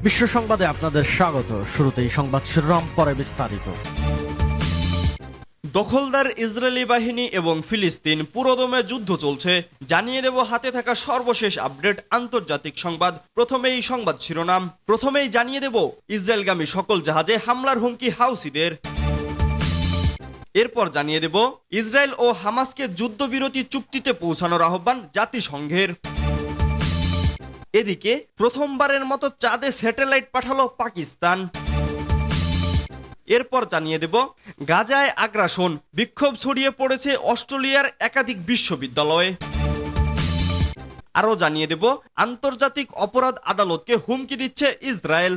বিশ্ব সংবাদে আপনাদের স্বাগত। শুরুতেই সংবাদ শিরোনাম, পরে বিস্তারিত। দখলদার ইসরায়েলি বাহিনী এবং ফিলিস্তিন পুরোদমে যুদ্ধ চলছে, জানিয়ে দেব হাতে থাকা সর্বশেষ আপডেট আন্তর্জাতিক সংবাদ। প্রথমেই সংবাদ শিরোনাম, প্রথমেই জানিয়ে দেব ইসরায়েলগামী সকল জাহাজে হামলার হুমকি হাউসিদের। এরপর জানিয়ে দেব ইসরায়েল ও হামাসকে যুদ্ধবিরতি চুক্তিতে পৌঁছানোর আহ্বান জাতিসংঘের। এদিকে প্রথমবারের মতো চাঁদে স্যাটেলাইট পাঠালো পাকিস্তান। এরপর জানিয়ে দেব গাজায় আগ্রাসন, বিক্ষোভ ছড়িয়ে পড়েছে অস্ট্রেলিয়ার একাধিক বিশ্ববিদ্যালয়ে। আরও জানিয়ে দেব আন্তর্জাতিক অপরাধ আদালতকে হুমকি দিচ্ছে ইসরায়েল।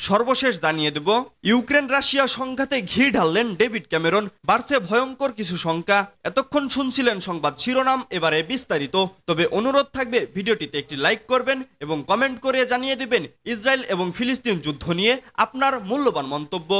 সর্বশেষ জানিয়ে দেব ইউক্রেন রাশিয়া সংঘাতে ঘি ঢাললেন ডেভিড ক্যামেরন, বাড়ছে ভয়ঙ্কর কিছু শঙ্কা। এতক্ষণ শুনছিলেন সংবাদ শিরোনাম, এবারে বিস্তারিত। তবে অনুরোধ থাকবে ভিডিওটিতে একটি লাইক করবেন এবং কমেন্ট করে জানিয়ে দেবেন ইসরায়েল এবং ফিলিস্তিন যুদ্ধ নিয়ে আপনার মূল্যবান মন্তব্য।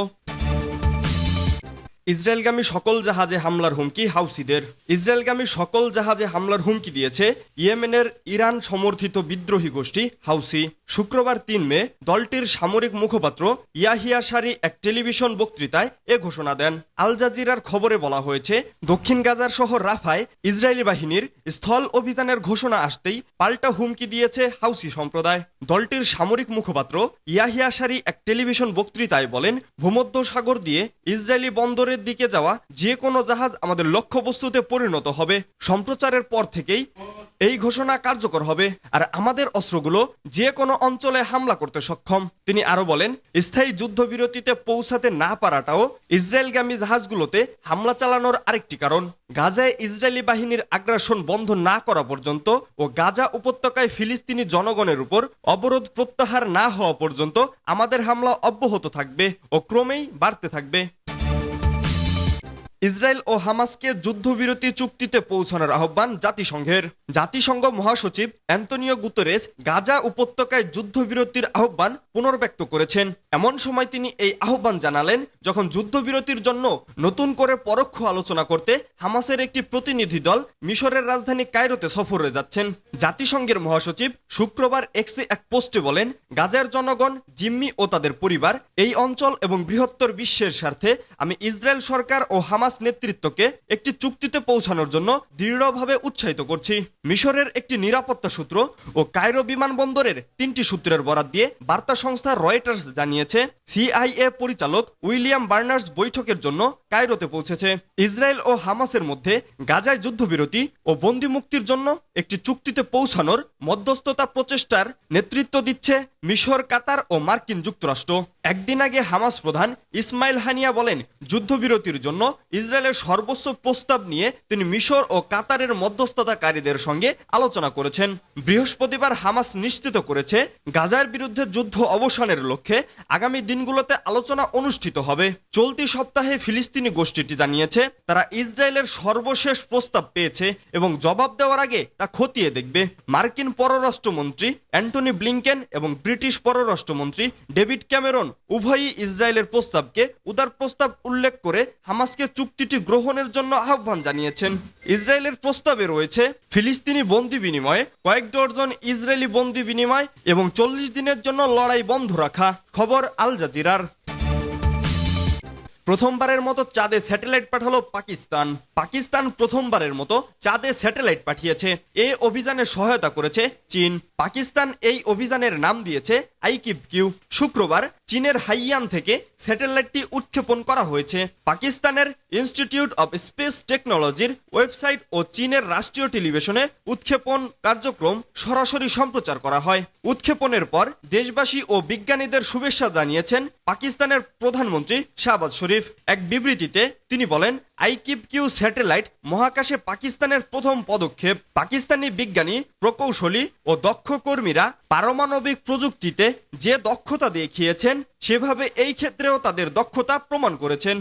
ইসরায়েলগামী সকল জাহাজে হামলার হুমকি হাউসিদের। ইসরায়েলগামী সকল জাহাজে হামলার হুমকি দিয়েছে ইয়েমেনের ইরান সমর্থিত বিদ্রোহী গোষ্ঠী হাউসি। শুক্রবার ৩ মে দলটির সামরিক মুখপাত্র ইয়াহিয়া সারি এক টেলিভিশন বক্তৃতায় এ ঘোষণা দেন। আল জাজিরার খবরে বলা হয়েছে, দক্ষিণ গাজার শহর রাফায় ইসরায়েলি বাহিনীর স্থল অভিযানের ঘোষণা আসতেই পাল্টা হুমকি দিয়েছে হাউসি সম্প্রদায়। দলটির সামরিক মুখপাত্র ইয়াহিয়া সারি এক টেলিভিশন বক্তৃতায় বলেন, ভূমধ্যসাগর দিয়ে ইসরায়েলি বন্দরের দিকে যাওয়া যে কোনো জাহাজ আমাদের লক্ষ্যবস্তুতে পরিণত হবে। সম্প্রচারের পর থেকেই এই ঘোষণা কার্যকর হবে, আর আমাদের অস্ত্রগুলো যে কোনো অঞ্চলে হামলা করতে সক্ষম। তিনি আরো বলেন, স্থায়ী যুদ্ধবিরতিতে পৌঁছাতে না পারাটাও ইসরায়েলগামী জাহাজগুলোতে হামলা চালানোর আরেকটি কারণ। গাজায় ইসরায়েলি বাহিনীর আগ্রাসন বন্ধ না করা পর্যন্ত ও গাজা উপত্যকায় ফিলিস্তিনি জনগণের উপর অবরোধ প্রত্যাহার না হওয়া পর্যন্ত আমাদের হামলা অব্যাহত থাকবে ও ক্রমেই বাড়তে থাকবে। ইসরায়েল ও হামাসকে যুদ্ধবিরতি চুক্তিতে পৌঁছানোর আহ্বান জাতিসংঘের। জাতিসংঘ মহাসচিব অ্যান্তনিও গুতেরেস গাজা উপত্যকায় যুদ্ধবিরতির আহ্বান পুনর্ব্যক্ত করেছেন। এমন সময় তিনি এই আহ্বান জানালেন যখন যুদ্ধবিরতির জন্য নতুন করে পরোক্ষ আলোচনা করতে হামাসের একটি প্রতিনিধি দল মিশরের রাজধানী কায়রোতে সফরে যাচ্ছেন। জাতিসংঘের মহাসচিব শুক্রবার এক্সে এক পোস্টে বলেন, গাজার জনগণ, জিম্মি ও তাদের পরিবার, এই অঞ্চল এবং বৃহত্তর বিশ্বের স্বার্থে আমি ইসরায়েল সরকার ও হামাস নেতৃত্বকে একটি চুক্তিতে পৌঁছানোর জন্য দৃঢ়ভাবে উৎসাহিত করছি। মিশরের একটি নিরাপত্তা সূত্র ও কায়রো বিমানবন্দরের ৩টি সূত্রের বরাত দিয়ে বার্তা সংস্থা রয়টার্স জানিয়েছে, সিআইএ পরিচালক উইলিয়াম বার্নার্স বৈঠকের জন্য কায়রোতে পৌঁছেছে। ইসরায়েল ও হামাসের মধ্যে গাজায় যুদ্ধবিরতি ও বন্দী মুক্তির জন্য একটি চুক্তিতে পৌঁছানোর মধ্যস্থতা প্রচেষ্টার নেতৃত্ব দিচ্ছে মিশর, কাতার ও মার্কিন যুক্তরাষ্ট্র। একদিন আগে হামাস প্রধান ইসমাইল হানিয়া বলেন, যুদ্ধবিরতির জন্য ইসরায়েলের সর্বোচ্চ প্রস্তাব নিয়ে তিনি মিশর ও কাতারের মধ্যস্থতাকারীদের সঙ্গে আলোচনা করেছেন। বৃহস্পতিবার হামাস নিশ্চিত করেছে, গাজার বিরুদ্ধে যুদ্ধ অবসানের লক্ষ্যে আগামী দিনগুলোতে আলোচনা অনুষ্ঠিত হবে। চলতি সপ্তাহে ফিলিস্তিনি গোষ্ঠীটি জানিয়েছে তারা ইসরায়েলের সর্বশেষ প্রস্তাব পেয়েছে এবং জবাব দেওয়ার আগে তা খতিয়ে দেখবে। মার্কিন পররাষ্ট্রমন্ত্রী অ্যান্টনি ব্লিংকেন এবং ব্রিটিশ পররাষ্ট্রমন্ত্রী ডেভিড ক্যামেরন উভয়ই ইসরায়েলের প্রস্তাবকে উদার প্রস্তাব উল্লেখ করে হামাসকে চুক্তিটি গ্রহণের জন্য আহ্বান জানিয়েছেন। ইসরায়েলের প্রস্তাবে রয়েছে ফিলিস্তিনি বন্দি বিনিময়ে কয়েক ডজন ইসরায়েলি বন্দি বিনিময় এবং 40 দিনের জন্য লড়াই বন্ধ রাখা। খবর আল জাজিরার। প্রথমবারের মতো চাঁদে স্যাটেলাইট পাঠালো পাকিস্তান। পাকিস্তান প্রথমবারের মতো চাঁদে স্যাটেলাইট পাঠিয়েছে। এই অভিযানে সহায়তা করেছে চীন। পাকিস্তান এই অভিযানের নাম দিয়েছে আইকিবকিউ। শুক্রবার চীনের হাইয়ান থেকে স্যাটেলাইটটি উৎক্ষেপণ করা হয়েছে। পাকিস্তানের ইনস্টিটিউট অব স্পেস টেকনোলজির ওয়েবসাইট ও চীনের রাষ্ট্রীয় টেলিভিশনে উৎক্ষেপণ কার্যক্রম সরাসরি সম্প্রচার করা হয়। উৎক্ষেপণের পর দেশবাসী ও বিজ্ঞানীদের শুভেচ্ছা জানিয়েছেন পাকিস্তানের প্রধানমন্ত্রী শাহবাজ শরীফ। এক বিবৃতিতে তিনি বলেন, আইকিবকিউ স্যাটেলাইট মহাকাশে পাকিস্তানের প্রথম পদক্ষেপ। পাকিস্তানি বিজ্ঞানী, প্রকৌশলী ও দক্ষ কর্মীরা পারমাণবিক প্রযুক্তিতে যে দক্ষতা দেখিয়েছেন সেভাবে এই ক্ষেত্রেও তাদের দক্ষতা প্রমাণ করেছেন।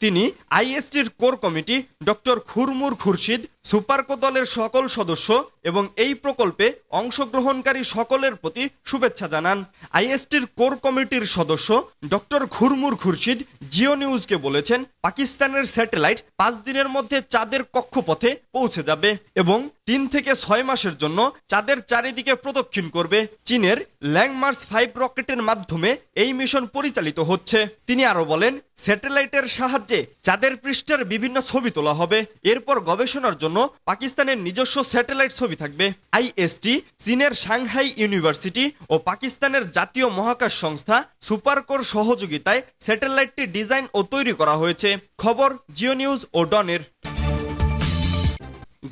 তিনি আইএসটির কোর কমিটি ডক্টর খুরমুর খুরশিদ, সুপারকো দলের সকল সদস্য এবং এই প্রকল্পে অংশগ্রহণকারী সকলের প্রতি শুভেচ্ছা জানান। আইএসটির কোর কমিটির সদস্য ডক্টর খুরমুর খুরশিদ জিও নিউজকে বলেছেন, পাকিস্তানের স্যাটেলাইট 5 দিনের মধ্যে চাঁদের কক্ষপথে পৌঁছে যাবে এবং 3 থেকে 6 মাসের জন্য চাঁদের চারিদিকে প্রদক্ষিণ করবে। চীনের ল্যাংমার্স 5 রকেটের মাধ্যমে এই মিশন পরিচালিত হচ্ছে। তিনি আরো বলেন, স্যাটেলাইটের সাহায্যে চাঁদের পৃষ্ঠের বিভিন্ন ছবি তোলা হবে। এরপর গবেষণার জন্য পাকিস্তানের নিজস্ব স্যাটেলাইট ছবি থাকবে। আইএসটি চীনের সাংহাই ইউনিভার্সিটি ও পাকিস্তানের জাতীয় মহাকাশ সংস্থা সুপারকোর সহযোগিতায় স্যাটেলাইটটি ডিজাইন ও তৈরি করা হয়েছে। খবর জিও নিউজ ও ডনের।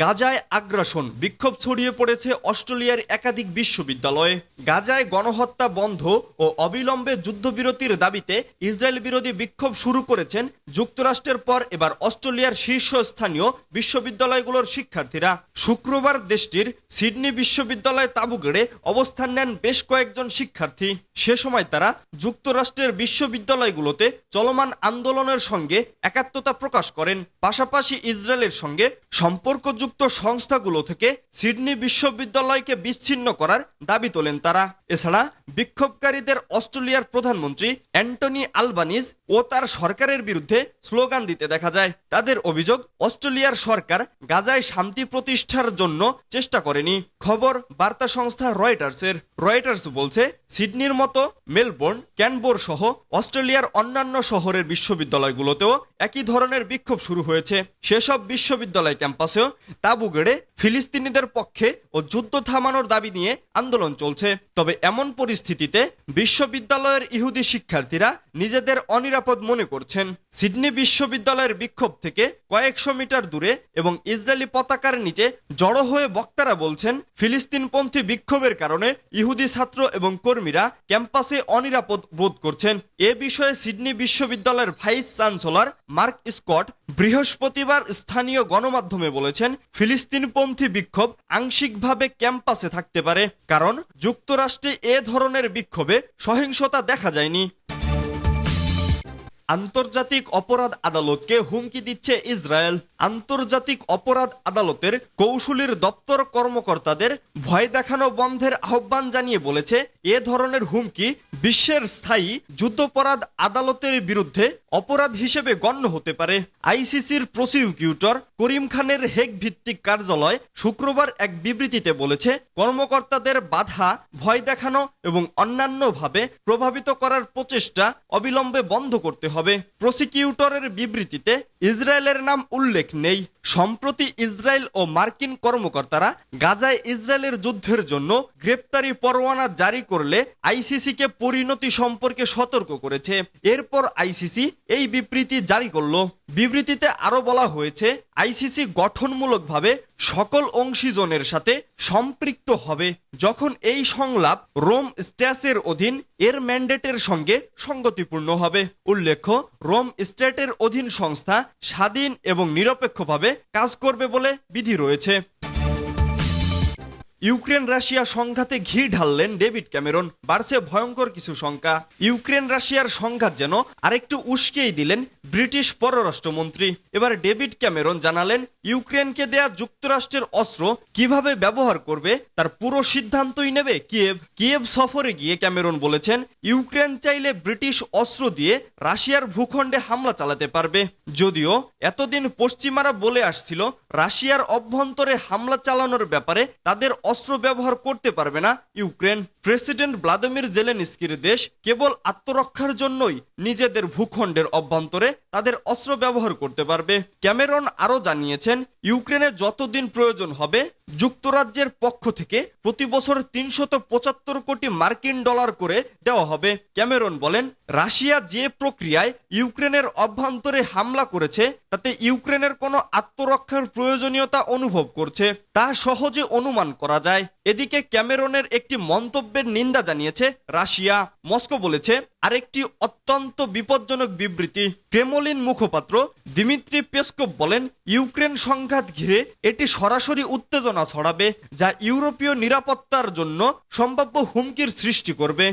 গাজায় আগ্রাসন, বিক্ষোভ ছড়িয়ে পড়েছে অস্ট্রেলিয়ার একাধিক বিশ্ববিদ্যালয়ে। গাজায় গণহত্যা বন্ধ ও অবিলম্বে যুদ্ধবিরতির দাবিতে ইসরায়েল বিরোধী বিক্ষোভ শুরু করেছেন যুক্তরাষ্ট্রের পর এবার অস্ট্রেলিয়ার শীর্ষস্থানীয় বিশ্ববিদ্যালয়গুলোর শিক্ষার্থীরা। শুক্রবার দেশটির সিডনি বিশ্ববিদ্যালয়ে তাঁবু গেড়ে অবস্থান নেন বেশ কয়েকজন শিক্ষার্থী। সে সময় তারা যুক্তরাষ্ট্রের বিশ্ববিদ্যালয়গুলোতে চলমান আন্দোলনের সঙ্গে একাত্মতা প্রকাশ করেন। পাশাপাশি ইসরায়েলের সঙ্গে সম্পর্কযুক্ত সংস্থাগুলো থেকে সিডনি বিশ্ববিদ্যালয়কে বিচ্ছিন্ন করার দাবি তোলেন তারা। এছাড়া বিক্ষোভকারীদের অস্ট্রেলিয়ার প্রধানমন্ত্রী অ্যান্টনি আলবানিজ ও তার সরকারের বিরুদ্ধে স্লোগান দিতে দেখা যায়। তাদের অভিযোগ, অস্ট্রেলিয়ার সরকার গাজায় শান্তি প্রতিষ্ঠার জন্য চেষ্টা করেনি। খবর বার্তা সংস্থা রয়টার্সের। রয়টার্স বলছে, সিডনির মতো মেলবোর্ন, ক্যানবোর সহ অস্ট্রেলিয়ার অন্যান্য শহরের বিশ্ববিদ্যালয়গুলোতেও একই ধরনের বিক্ষোভ শুরু হয়েছে। সেসব বিশ্ববিদ্যালয় ক্যাম্পাসেও তাঁবু গেড়ে ফিলিস্তিনিদের পক্ষে ও যুদ্ধ থামানোর দাবি নিয়ে আন্দোলন চলছে। তবে এমন পরিস্থিতিতে বিশ্ববিদ্যালয়ের ইহুদি শিক্ষার্থীরা নিজেদের অনিরাপদ মনে করছেন। সিডনি বিশ্ববিদ্যালয়ের বিক্ষোভ থেকে কয়েকশো মিটার দূরে এবং ইসরায়েলি পতাকার নিচে জড়ো হয়ে বক্তারা বলছেন, ফিলিস্তিনপন্থী বিক্ষোভের কারণে ইহুদি ছাত্র এবং কর্মীরা ক্যাম্পাসে অনিরাপদ বোধ করছেন। এ বিষয়ে সিডনি বিশ্ববিদ্যালয়ের ভাইস চ্যান্সেলর মার্ক স্কট বৃহস্পতিবার স্থানীয় গণমাধ্যমে বলেছেন, ফিলিস্তিনপন্থী বিক্ষোভ আংশিকভাবে ক্যাম্পাসে থাকতে পারে, কারণ যুক্তরাষ্ট্রে এ ধরনের বিক্ষোভে সহিংসতা দেখা যায়নি। আন্তর্জাতিক অপরাধ আদালতকে হুমকি দিচ্ছে ইসরায়েল। আন্তর্জাতিক অপরাধ আদালতের কৌশলীর দপ্তর কর্মকর্তাদের ভয় দেখানো বন্ধের আহ্বান জানিয়ে বলেছে, এ ধরনের হুমকি বিশ্বের স্থায়ী যুদ্ধাপরাধ আদালতের বিরুদ্ধে অপরাধ হিসেবে গণ্য হতে পারে। আইসিসির প্রসিকিউটর করিম খানের হেগ ভিত্তিক কার্যালয় শুক্রবার এক বিবৃতিতে বলেছে, কর্মকর্তাদের বাধা, ভয় দেখানো এবং অন্যান্যভাবে প্রভাবিত করার প্রচেষ্টা অবিলম্বে বন্ধ করতে হবে। প্রসিকিউটরের বিবৃতিতে ইসরায়েলের নাম উল্লেখ নেই। সম্প্রতি ইসরায়েল ও মার্কিন কর্মকর্তারা গাজায় ইসরায়েলের যুদ্ধের জন্য গ্রেপ্তারি পরোয়ানা জারি করলে আইসিসিকে পরিণতি সম্পর্কে সতর্ক করেছে। এরপর আইসিসি এই বিবৃতি জারি করল। বিবৃতিতে আরো বলা হয়েছে, আইসিসি গঠনমূলকভাবে সকল অংশীজনের সাথে সম্পৃক্ত হবে যখন এই সংলাপ রোম স্ট্যাটের অধীন এর ম্যান্ডেটের সঙ্গে সঙ্গতিপূর্ণ হবে। উল্লেখ্য, রোম স্ট্যাটের অধীন সংস্থা স্বাধীন এবং নিরপেক্ষভাবে কাজ করবে বলে বিধি রয়েছে। ইউক্রেন রাশিয়া সংঘাতে ঘি ঢাললেন ডেভিড ক্যামেরন, বাড়ছে ভয়ঙ্কর কিছু শঙ্কা। ইউক্রেন রাশিয়ার সংঘাত যেন আরেকটু উস্কেই দিলেন ব্রিটিশ পররাষ্ট্রমন্ত্রী। এবার ডেভিড ক্যামেরন জানালেন, ইউক্রেনকে দেয়া যুক্তরাষ্ট্রের অস্ত্র কিভাবে ব্যবহার করবে তার পুরো সিদ্ধান্তই নেবে কিয়েভ। কিয়েভ সফরে গিয়ে ক্যামেরন বলেছেন, ইউক্রেন চাইলে ব্রিটিশ অস্ত্র দিয়ে রাশিয়ার ভূখণ্ডে হামলা চালাতে পারবে। যদিও এতদিন পশ্চিমারা বলে আসছিল, রাশিয়ার অভ্যন্তরে হামলা চালানোর ব্যাপারে তাদের অস্ত্র ব্যবহার করতে পারবে না ইউক্রেন। প্রেসিডেন্ট ভ্লাদিমির জেলেনস্কির দেশ কেবল আত্মরক্ষার জন্যই নিজেদের ভূখণ্ডের অভ্যন্তরে তাদের অস্ত্র ব্যবহার করতে পারবে। ক্যামেরন আরো জানিয়েছেন, ইউক্রেনে যতদিন প্রয়োজন হবে যুক্তরাজ্যের পক্ষ থেকে প্রতি বছর 375 কোটি মার্কিন ডলার করে দেওয়া হবে। ক্যামেরন বলেন, রাশিয়া যে প্রক্রিয়ায় ইউক্রেনের অভ্যন্তরে হামলা করেছে তাতে ইউক্রেনের কোনো আত্মরক্ষার প্রয়োজনীয়তা অনুভব করছে তা সহজে অনুমান করা যায়। এদিকে ক্যামেরনের একটি মন্তব্যের নিন্দা জানিয়েছে রাশিয়া। মস্কো বলেছে, আরেকটি অত্যন্ত বিপজ্জনক বিবৃতি। ক্রেমলিন মুখপাত্র দিমিত্রি পেসকোভ বলেন, ইউক্রেন সংঘাত ঘিরে এটি সরাসরি উত্তেজনা ছড়াবে, যা ইউরোপীয় নিরাপত্তার জন্য সম্ভাব্য হুমকির সৃষ্টি করবে।